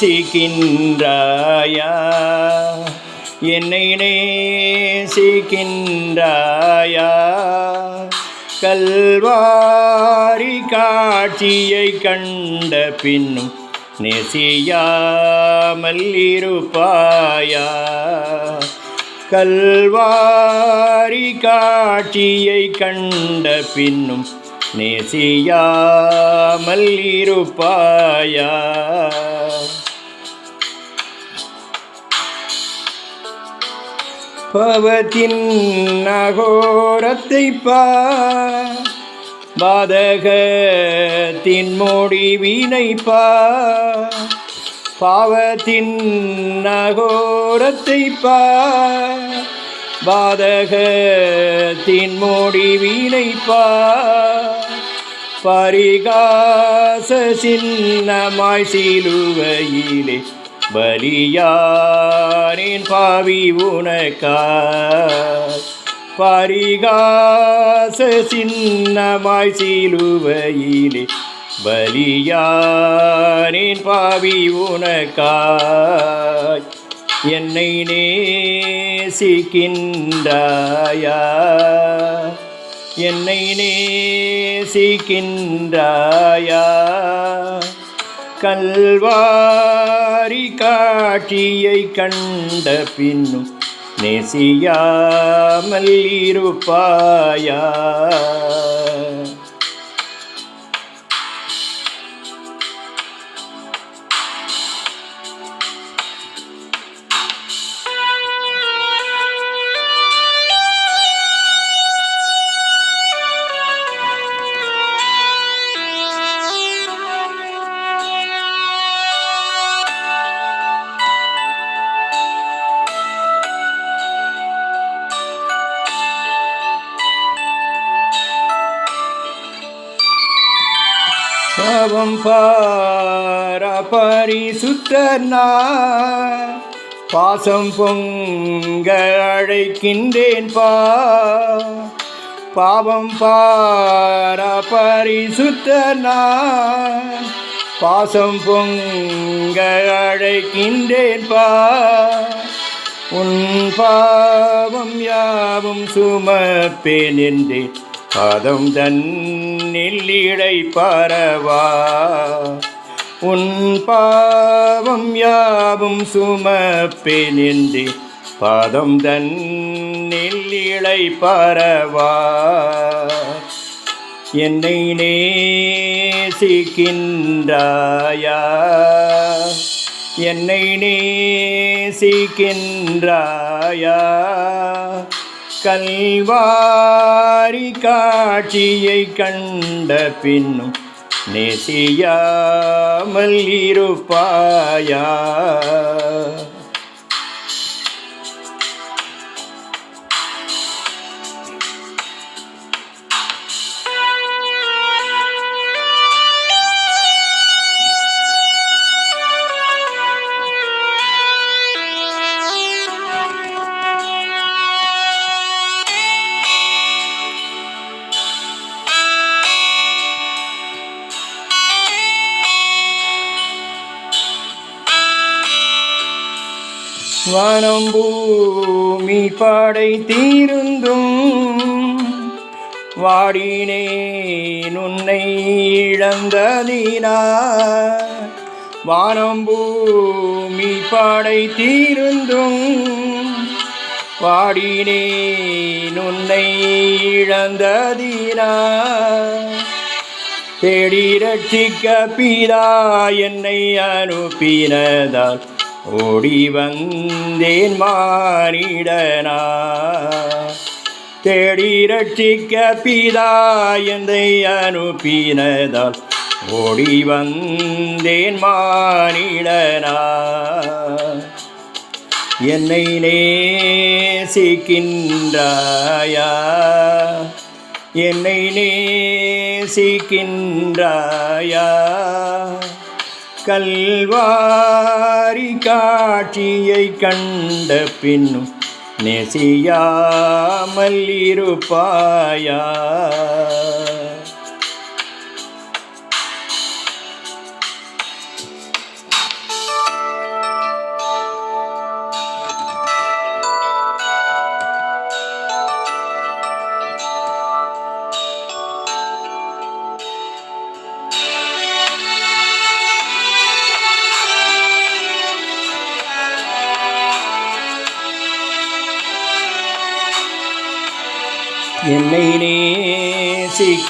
நேசிக்கின்றாயா? என்னை நேசிக்கின்றாயா? கல்வாரி காட்சியை கண்ட பின்னும் நேசியாமல் இருப்பாயா? கல்வாரி காட்சியை கண்ட பின்னும் நேசியாமல் இருப்பாயா? பவத்தின் அகோரத்தை பாதகத்தின் முடிவினை பாவத்தின் அகோரத்தை பாதகத்தின் முடிவினை பரிகாச சின்னமாய் சிலுவையிலே பலியானேன் பாவி உனக்காய். பரிகாச சின்னமாய் சிலுவையிலே பலியானேன் பாவி உனக்காய். என்னை நேசிக்கின்றாயா? என்னை நேசிக்கின்றாயா? கல்வாரி காட்சியை கண்ட பின்னும் நேசியாமல் இருப்பாயா? பாவம் பரிசுத்தனா பாசம் பொங்க அழைக்கின்றேன் பாவம் பரிசுத்தனா பாசம் பொங்க அழைக்கின்றேன் உன் பாவம் யாவும் சுமப்பேன் என்றேன் பாதம் தன்னில் இளைப்பாரவா. உன் பாவம் யாவும் சுமப்பேன் என்றே பாதம் தன்னில் இளைப்பாரவா. என்னை நேசிக்கின்றாயா? என்னை நேசிக்கின்றாயா? கல்வாரி காட்சியை கண்ட பின்னும் நேசியாமல் இருப்பாயா? வானம் பூமி படைத்திருந்தும் வாடினேன் உன்னை இழந்ததினார். வானம் பூமி படைத்திருந்தும் வாடினேன் உன்னை இழந்ததினார். தேடி ரட்சிக்க பிதா என்னை அனுப்பினதால் ஓடி வந்தேன் மானிடனா. தேடி ரட்சிக்க பிதா என்னை அனுப்பினதால் ஓடி வந்தேன் மானிடனா. என்னை நேசிக்கின்றாயா? என்னை நேசிக்கின்றாயா? கல்வாரி காட்சியை கண்ட பின்னும் நேசியாமல் இருப்பாயா? என்னை நேசிக்க